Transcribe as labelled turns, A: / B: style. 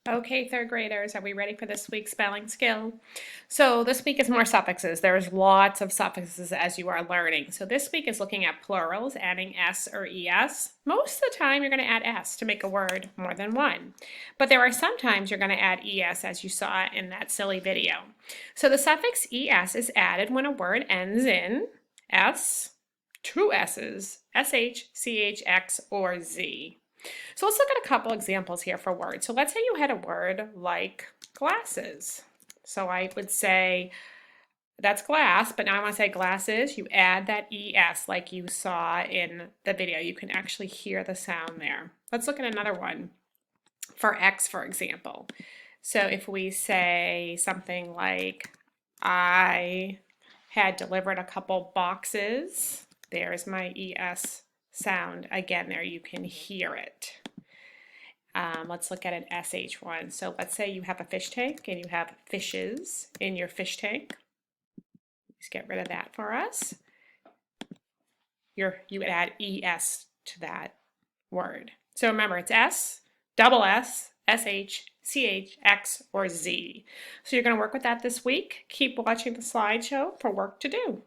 A: Okay, third graders, are we ready for this week's spelling skill? So this week is more suffixes. There's lots of suffixes as you are learning. So this week is looking at plurals, adding s or es. Most of the time you're going to add s to make a word more than one. But there are some times you're going to add es as you saw in that silly video. So the suffix es is added when a word ends in s, two s's, sh, ch, x, or z. So let's look at a couple examples here for words. So let's say you had a word like glasses. So I would say that's glass, but now I want to say glasses. You add that es like you saw in the video. You can actually hear the sound there. Let's look at another one for X, for example. So if we say something like, I had delivered a couple boxes, there's my es sound. Again, there you can hear it. Let's look at an SH one. So let's say you have a fish tank and you have fishes in your fish tank. Let's get rid of that for us. You would add ES to that word. So remember, it's S, double S, SH, CH, X, or Z. So you're going to work with that this week. Keep watching the slideshow for work to do.